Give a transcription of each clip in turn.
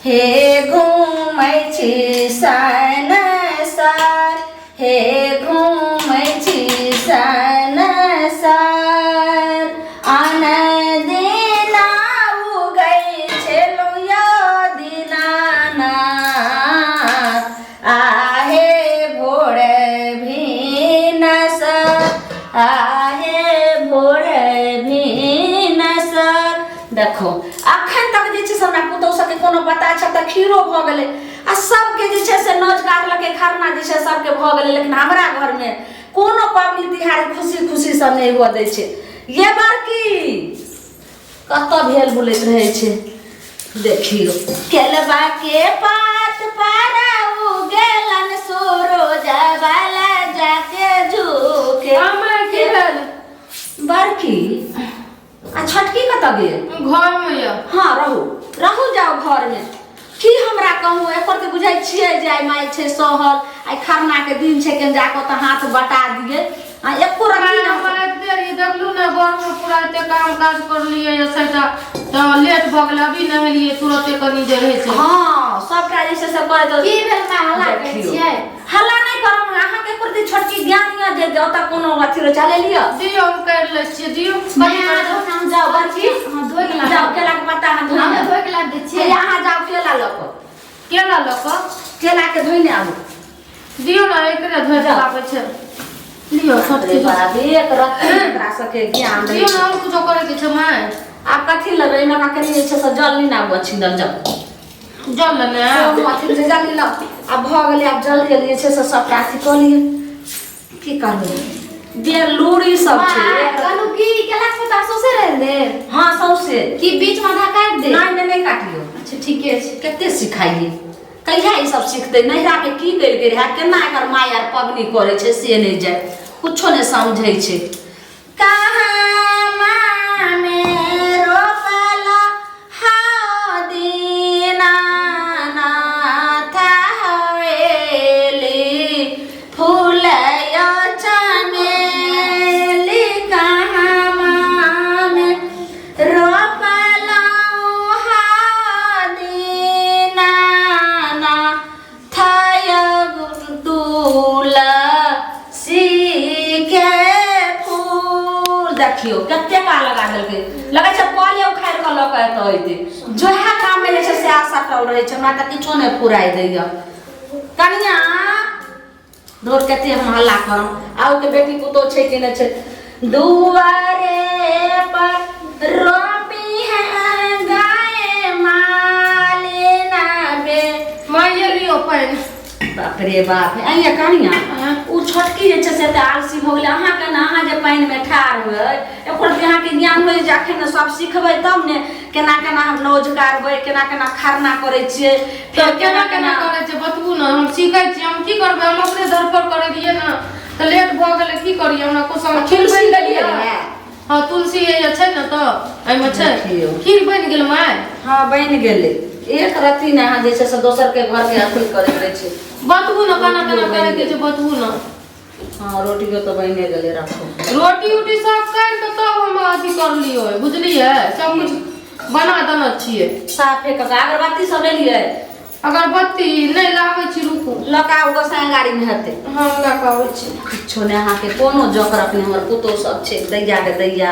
हे घूमै छी संसार, हे घूमै छी संसार, आन दिना उगै छेलौ यो दीनानाथ, आहे भोर भिनसर, आहे भोर भिनसर। देखो अखन तक जे छै से हमरा पुतहु सबके कोनो पता छै तऽ खीरो भऽ गेलै आ सबके जे छै से नोच गाड़लकै, खरना जे छै सबके भऽ गेलै, लेकिन हमरा घरमे कोनो पाबनि तिहार खुशी खुशी से नहि हुअ दै छै। ये बड़की कतऽ भेल बुलैत रहै छै, देखियो केलबा के पात पर उगेलन सूरज वाला जाके झुके। हमर की भेल बड़की आ छोटकी कतऽ गेल? घर में या। हाँ रहू रहू जाओ घर में। की हमरा कहूँ एकर तऽ बुझाइ छियै जे आइ माइ छै सहल, आइ खरना के दिन छै के जाके तऽ हाथ बटा दिए आ एको रंगी ना देखलू ना घर में पूरा एते काम काज करलिए सेटा तो लेट भ गेल, अभी नहेलिए तुरंते कनी जे रहै छै। हां सबटा जे छै से करे तो की भेल मा हल्ला करै छियै? हल्ला नहीं करम, अहाँ के प्रति छोटकी ज्ञान या जे ओता कोनो अथी रो चले लियो दियो हम कर ले छी, दियो बड़ी हम जाओ बच्ची। हां धोइ के ला जाओ केला के पत्ता हां धोइ हम धोइ के ला दे छियै। यहाँ जाओ केला लको, केला लक केला के धोइने आबू, दियो ना एकरे धोइ के आबै छै। लियो छोटकी बाबे एक रत्ती एकरा सके ज्ञान दियो ना, हम कुछो करे के छै माय। आप कथी लेबै ना का कनी छै से जल नहीं ना आबो छिंदल जाओ जल लेने अथी से जल्दी लो। अब भ गेलै, अब जल्दी जल्दी छै से सबटा अथी क लिए। की करबै जे लूड़ी सब छै कहलू की केला के पत्ता सोसे रह दे। हां सौसे की बीच में आधा काट दे? नहीं काटियो। अच्छा ठीके छै। कते सिखाइए कहिया ई सब सीखते, नैरा के की कइल गेल है, केना एकर माय आर पबनी करे छै से नहीं जाय, कुछो नहीं समझै छै। कहाँ मामे रोपल हाओ दीनानाथ हवेली, फूलयो चमेली, कहाँ मामे रोपल हाओ दीनानाथ तुलसी के फूल। देखियो कते का लगा देलकै, लगे छै पाले उखाड़ के लक एत होइते जोहा काम में छै से आशा टल रहे छै, हमरा त किछो नहीं फुराई दैय। कनिया डोर कते हम हल्ला करम, आउ के बेटी पुतो छै कि नहीं छै, दुआरे पर रोपी है गाय मालिना बे। माय लियो पानी। बाप रे बाप, आइए कनिया उ छोटकी जे छै से त आलसी भ गेलै। अहाँ के ना अहाँ जे पानी में ठाढ़ होय एकर अहाँ के ज्ञान होय जे अखन सब सिखबै तब ने केना केना हम नौज गारबै, केना केना खरना करै छियै, फिर केना केना करे छै बतबू ना, हम सीखै छी। हम की करबै, हम अपने दर पर करे दिए ना त लेट भ गेलै, की करिए हमरा कुछ हम खीर बन गेलिए। हां तुलसी ये छै ना त एइ में छै खीर बन गेल माय। हां बन गेलै, एक रत्ती ना अहाँ जे छै से दोसर के घर के अथी करे रहे छै। बतबू ना केना केना करे के छै, बतबू ना। हां रोटियो तो बने गेलै, रखो रोटी उटी सब काट के तब हम अथी कर लियो, बुझलिए सब कुछ बना देना छिए। साफे क अगरबत्ती सब ले लिए, अगरबत्ती नहीं लाबै छी, रुकू लकाउ गोसाई गाड़ी में हेतै। हम लगाबै छी किछो नहीं अहाँ के कोनो जोकर अपने हमर पुतो सब छै दैया के दैया,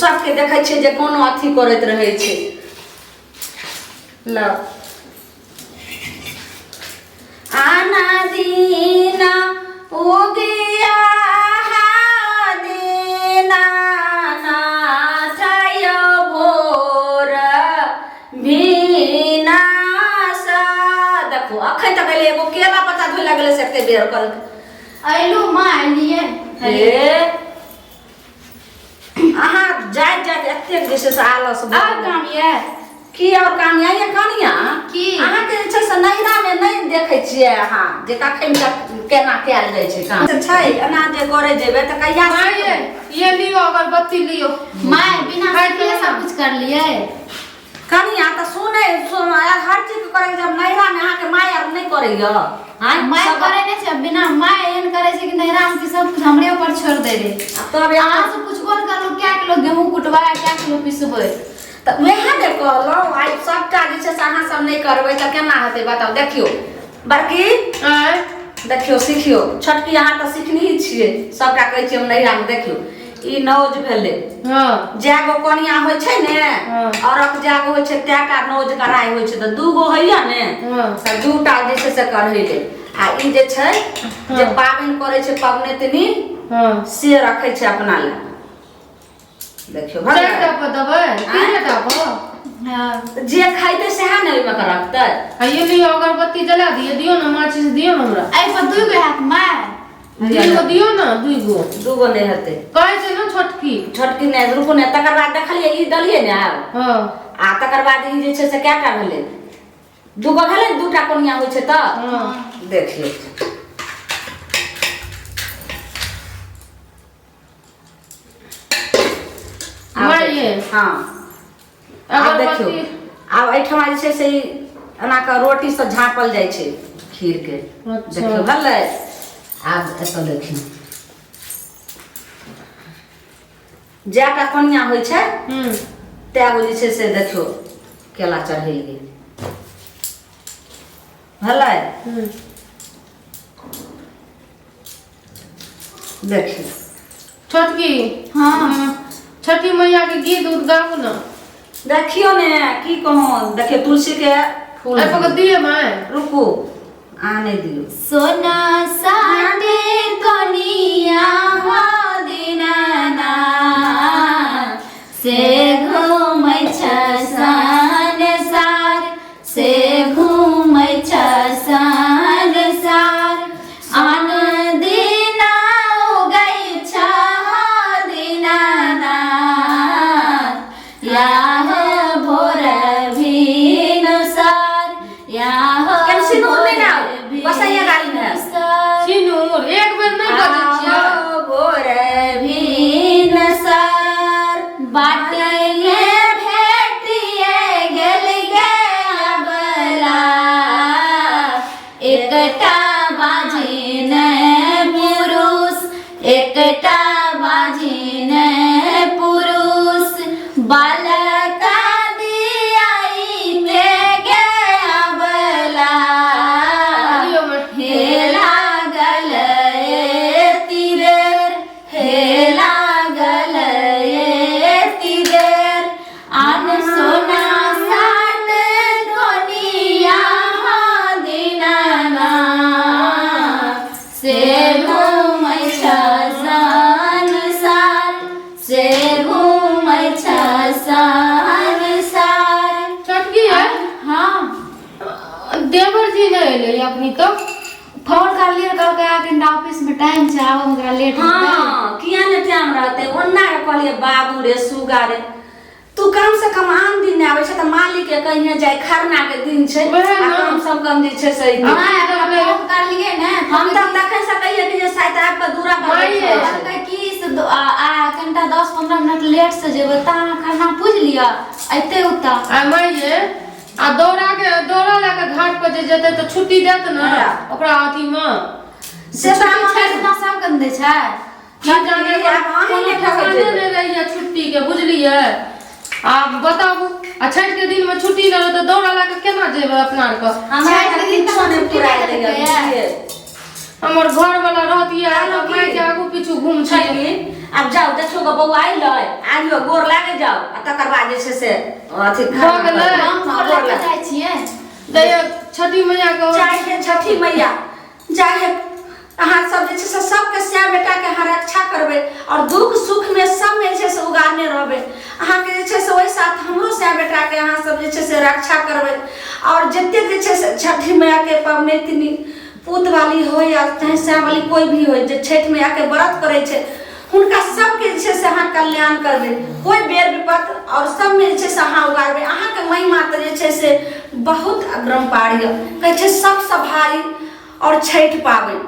सबके देखै छै जे कोनो अथी करैत रहै छै। ल आना दीना उगिया दीनानाथ यो भोर भिनस। देखो अखन तक एले एगो केला पत्ता धोइ लागले से एते बेर कर आइलू मां आइलिए। हे अहाँ जाइत जाइत एते जे छै से आलस और काम ये की और काम ये कनिया की अहाँ के जे छै से नैरा में नहीं देखै छियै अहाँ जे कखन केना कैल जाय छै काम छै। एना जे करे जेबे त कहिया माय ये लियो अगरबत्ती लियो। माय बिना के सब कुछ कर लिए कनिया त सुनै हर चीज करे जब नैरा में अहाँ के माय आर नहीं करैया। हां माय करे नहीं छै, बिना माय एन करे छै कि नैरा में सब कुछ हमरे ऊपर छोड़ दे रे। तब अहाँ से पूछबो न करलो क्या किलो गेहूं कुटवा क्या किलो पिसबै तऽ वएह ने कहलहुँ आइ सबटा जे छै से अहाँ सब नहि करबै तऽ केना हेतै बताउ। देखियौ बड़की देखियौ सिखियौ, छोटकी अहाँ तऽ सिखनी छियै, सबटा कहै छियै हम नैहरामे। देखियौ ई नौज भेलै, जएगो कनिया होइ छै ने औरत जएगो होइ छै तएटा नौज कराइ होइ छै, तऽ 2 गो होइया ने तऽ 2टा जे छै से कढ़ैले। आ ई जे छै जे पाबनि करै छै पबनैतिनी से रखै छै अपना लए। देखियो जे खैते सएह ने ओहिमे के रखतै। ये लियो अगरबत्ती जला दिए, दियो ना माचिस, दियो ना हमरा। आई पर 2 गो हाथ माय 2 गो दियो ना, 2 गो। 2 गो नहीं हेतै, कहै छै ना छोटकी नहीं रुकू ने। तकर बाद देखलिए ई दलिए ने आब आ तकर बाद ई जे छै से कएटा भेलै, 2 गो भेलै, 2टा कोनिया होइ छै तऽ देखिए हाँ। आब देखियो आब एठमा जे छै से एना के रोटी से झाँपल जाइ छै खीर के। देखियो भले आब एतऽ देखियो जएटा कोनिया होइ छै तएगो जे छै से देखियो केला चढ़ेल गेल भले। देखियो छोटकी छठी मैया के गीत उत गाबू ना। देखियो ने की कहूँ, देखियो तुलसी के फूल दिए माय, रुकू आने दियो। सोना साथे कनिया दीनाना से घूमै छ संसार, से घूमै छ संसार। आन दिना उगै छ दीनाना याह भोर भिनुसार, याह बसैया गाड़ी में सिनूर एक बेर नहीं बजै छियै। भोर भिनुसार बाटिए भेटिए गेल बला, एकटा बाजिन पुरुष, एकटा बाजिन पुरुष। बालका दियाई ते गेबला, हे लागल तीरेर, हे लागल तीरेर। आन सोना साट कोनिया दीनाना से घूमै छ संसार, से घूमै छ संसार। छोटकी है देवर जी नहीं अइले अपनी तो फोन कर लिए, कहलकै आके ऑफिस में टाइम से आबो, हमरा लेट हाँ किया ने टाइम रहते ओन्ना के कहलिए बाबू रे सुगा रे तू कम से कम आन दिन आवे छै त मालिक के कहिए जाय खरना के दिन छै आ कम सब कम जे छै से फोन कर लिए ने हम त देखे सकैए कि जे शायद आब के दूरा पर कहलकै कि से कनिटा 10-15 मिनट लेट से जेबै त अहाँ खरना पूज लिअ अइते उता। आ माये आ दौड़ा लेके घाट पर जे जेते तो छुट्टी देत ना ओकरा अथी में से छठिमा सब कन दै छै हम जाने नहीं रही छुट्टी के बुझलिए। आप बताबू आ छठ के दिन में छुट्टी न तो दौड़ा लेके केना जेबै अपना आर के। छठ के दिन तो छुट्टी रह गई हमर घर वाला रहतिए माय के आगू पीछू घूम छली। अब जाओ देखो गो बौआ आइल आइयो गोर लागे जाओ आ तकर बाद जे छै से अथी हो गेलै हम गोर लागे जाइ छियै। दैया छठी मैया के चाहे छठी मैया चाहे अहाँ सब जे छै से सबके सैया बेटा के अहाँ रक्षा करबै और दुख सुख में सब में जे छै से उगारने रहबै। अहाँ के जे छै से ओहि साथ हमरो सैया बेटा के अहाँ सब जे छै से रक्षा करबै और जते जे छै से छठी मैया के पबनैतिनी पूत वाली हो या चाहे सैया वाली कोई भी हो जे छठ मैया के व्रत करे छै उनका सबके जे छै से अहाँ कल्याण करबै, कोई बेर विपत और सब में जे छै से अहाँ उगारबै। अहाँ के महिमा त जे छै से बहुत अग्रमपार य कहै छै सबसँ भारी और छठ पाबनि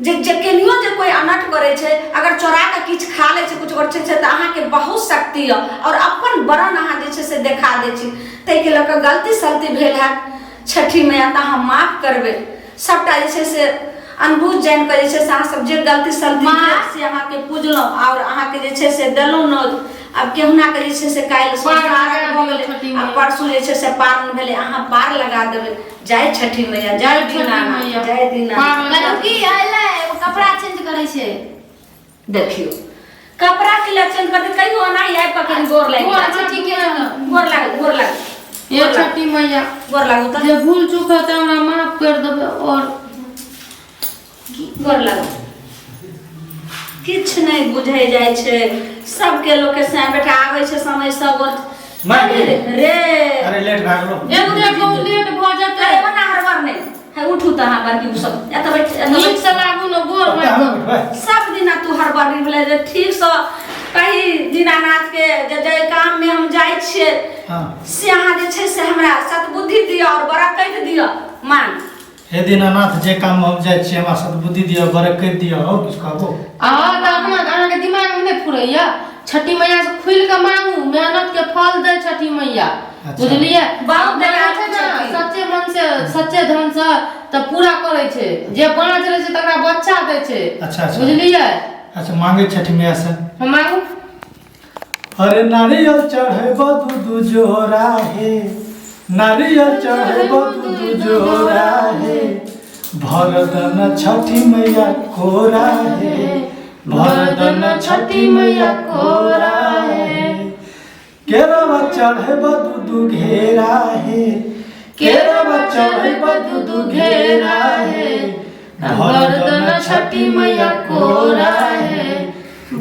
जे केनियो जे कोई अनट करे छै अगर चोरा के किछ खा ले छै कुछ करे छै त अहाँ के बहुत शक्ति य और अपन बरन अहाँ जे छै से देखा दै छी। तै के लऽ कऽ गलती सलती भेल है छठी मैया त अहाँ माफ करबै सबटा जे छै से अनबुझ जान के जे छै से अहाँ सब जे गलती सलती से अहाँ के पूजलौ और अहाँ के जे छै से देलौ न। अब केहुना के जे छै से काइल संसारक गेलै छठी आ मैया। परसू जे छै से पार भेलै अहाँ पार लगा देबै जय छठी मैया जय दीनानाथ जय दीनानाथ लड़की आइले कपड़ा चेंज करे छै देखियो कपड़ा के लक्षण करते कहियो ना आई पकड़ गोर लाग अच्छा ठीक है ना गोर लाग ये छठी मैया गोर लागू त जे भूल चूक है त हमरा माफ कर देबे और गोर लागू किछ नहीं बुझै जाइ छै सबके लोग के से बैठा आबै छै समय सब रे अरे लेट भाग लो एक देखो लेट भ जाते अरे बना हरबर नहीं है उठू त हां बाकी उ सब एत बैठ नीक से लागू न गोर में सब दिन तू हरबर नहीं बोले जे ठीक से कहीं दीनानाथ के जे काम में हम जाइ छिए हां से अहाँ जे छै से हमरा सद्बुद्धि दियो और बरकत दियो मान हे दीनानाथ जे काम हम जाइ छी हमरा सद्बुद्धि दियो बरकत दियो और किछ कहबो त अहाँ के दिमाग में नहीं फुरैया छठी मैया से खुल के मांगू मेहनत के फल दे छठी मैया बुझलिए बहुत दया छै ना सच्चे मन से सच्चे धन से त पूरा करे छै जे बाँच रहे छै तकरा बच्चा दे छै अच्छा बुझलिए अच्छा मांगे छठी मैया से हम मांगू अरे नारियल चढ़ेबो दूध जोरा हे नारियल चढ़ेबो दूध जोरा हे भरदन छठी मैया कोरा हे भरदन छठी मैया कोरा हे केरवा चढ़ेबो दूध घेरा हे केरवा चढ़ेबो दूध घेरा हे भरदन छठी मैया कोरा है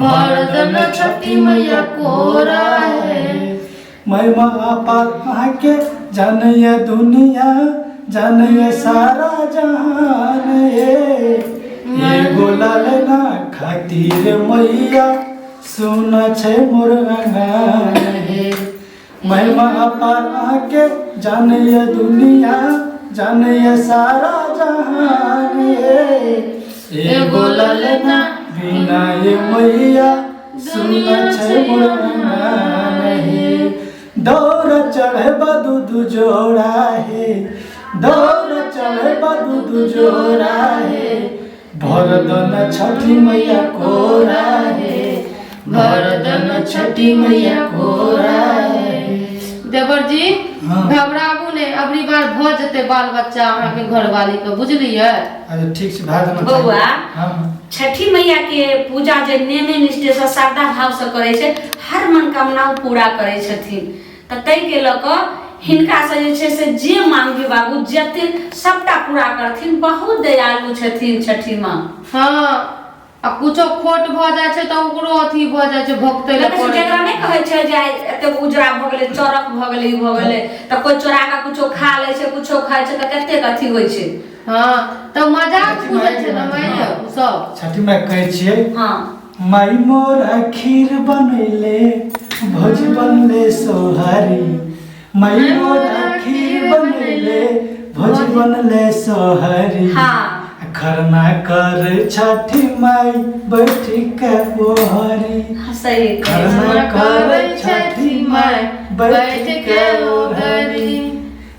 भरदन छठी मैया कोरा है महिमा पार के जानिए दुनिया जानिए सारा जहान ये गोलाल ना खातिर मैया सुन छै मोर गान हे महिमा पार के जानिए दुनिया जानिए सारा जहान ये गोलाल ना बिना ये मैया सुन छै मोर गान हे दौड़ चढ़े दूध जोड़ा है दौड़ चढ़े दूध जोड़ा है भरदन छठी मैया कोरा है भरदन छठी मैया कोरा है देवर जी हाँ। घबराबू ने अगली बार भ जते बाल बच्चा अहाँ के घरवाली के बुझलिए अच्छा ठीक से भाग देना बौआ हां छठी मैया के पूजा जे नेमे निष्ठे से श्रद्धा भाव से करे छै हर मनोकामना पूरा करे छथिन त तै के लक हिनका से जे छै से जे मांगी बाबू जते सबटा पूरा करथिन बहुत दयालु छथिन छठी मां हां आ कुछो खोट भ जाय छै त ओकरो अथी भ जाय छै भक्तै ल लेकिन जेकरा नहीं कहै छै जे एते उजरा भ गेलै चरक भ गेलै भ गेलै त कोई चोरा के कुछो खा लै छै कुछो खाय छै त कते अथी होय छै हां त मजाक पूछै छै न माय सब छठी माई कहै छियै हां माई मोर खीर बनैले भोज बनले सोहारी माई मोर खीर बनैले भोज बनले सोहारी हां खरना कर छठी माई बैठ के ओहरी सही खरना कर छठी माई बैठ के ओहरी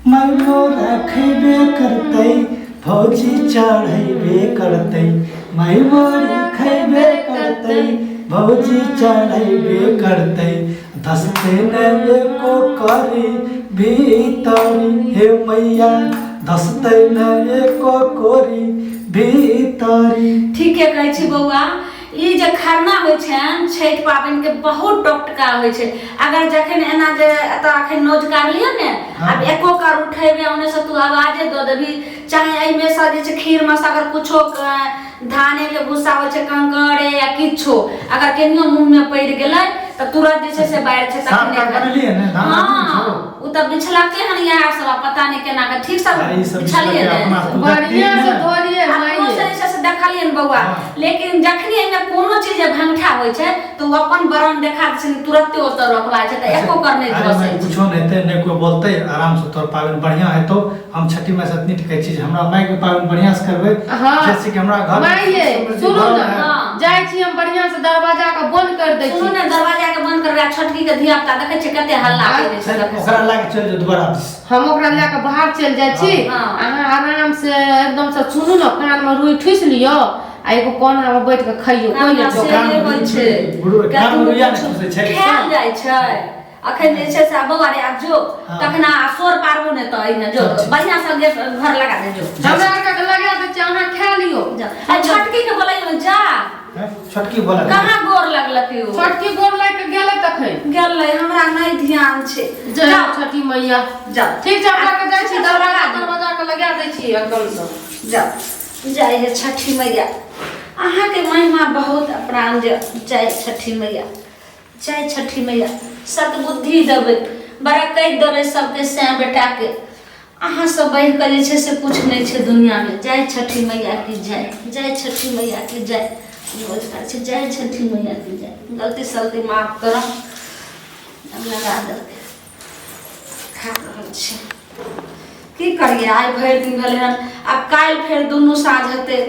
माई मोर खैबे करतै भौजी चढ़ैबे करतै माई मोर खैबे करतै भौजी चढ़ैबे करतै धसते ने एको करी भीतरी हे मैया धसते ने एको कोरी भीतरी ठीक है कहै छी बौआ ई जे खरना होइ छन छठ पाबनि के बहुत टोटका होइ छै अगर जखन एना जे एत अखन नोज काटलियो ने अब एको कर उठेबे ओने से तू आवाजे द देबी चाहे एहि में से जे छै खीर में से अगर कुछो धाने के भूसा होइ छै कंकड़े या किछो अगर केनियो मुंह में पड़ गेलै त तुरंत जे छै से बाहर छै साफ कर बनलिए ने धान हां उ त बिछलके हन यार सब पता नहीं केना के ठीक सब बिछलिए ने बढ़िया से धोलिए आपको माय से देखलिए न बौआ लेकिन जखनी एमे कोनो चीज भंगठा होइ छै तो अपन बरन देखा छै तुरंते ओत रखवा छै त एको कर नहीं धोसे कुछो नहीं ते ने कोई बोलते आराम से तोर पावन बढ़िया है तो हम छठी माई से इतनी कहै छी हमरा माई के पावन बढ़िया से करबै जैसे कि हमरा घर माय सुनो न जाय छी हम बढ़िया से दरवाजा के बंद कर दै छी सुनो ने दरवाजा के बंद करबा छोटकी के धिया पुता देखै छै कते हल्ला करे छै ओकरा लाग चल जो दोबारा हम ओकरा ले के बाहर चल जाय छी अहाँ आराम से एकदम से सुनू न कान में रुई ठुस लियो आ एगो कोना में बैठ के खाइयो कोई से होइ छै गुरु कान रुइया ने खुसे छै खायल जाइ छै अखन जे छै से बौआरे आब जो तखन सोर पारबो ने त अइने जो बढ़िया से गेट घर लगा दे जो हमरा आरके लगा दै छी अहाँ खा लियो आ छोटकी के बोलै जा छोटकी बोला कहाँ गोर लगलकै ओ छोटकी गोर लाग के गेलै तखन गेलै हमरा नहीं ध्यान छै जय छठी मैया जा ठीक छै हमरा के जाइ छी दरवाजा के लगा दै छी अंकल सब जा जय हे छठी मैया अहाँ के महिमा बहुत प्राण जय छठी मैया जय छठी मैया सतबुद्धि देबै बड़ा कहि देबै सबके से बेटा के अहाँ सब बढ़ के जे छै से कुछ नहीं छै दुनिया में जय छठी मैया की जय छठी मैया की जय रोजगार छै जय छठी मैया की जय गलती सलती माफ करो लगा दे खा रहल छै की करिए आइ भरि दिन भेलै हन आब काल्हि फेर दुनू साँझ हेतै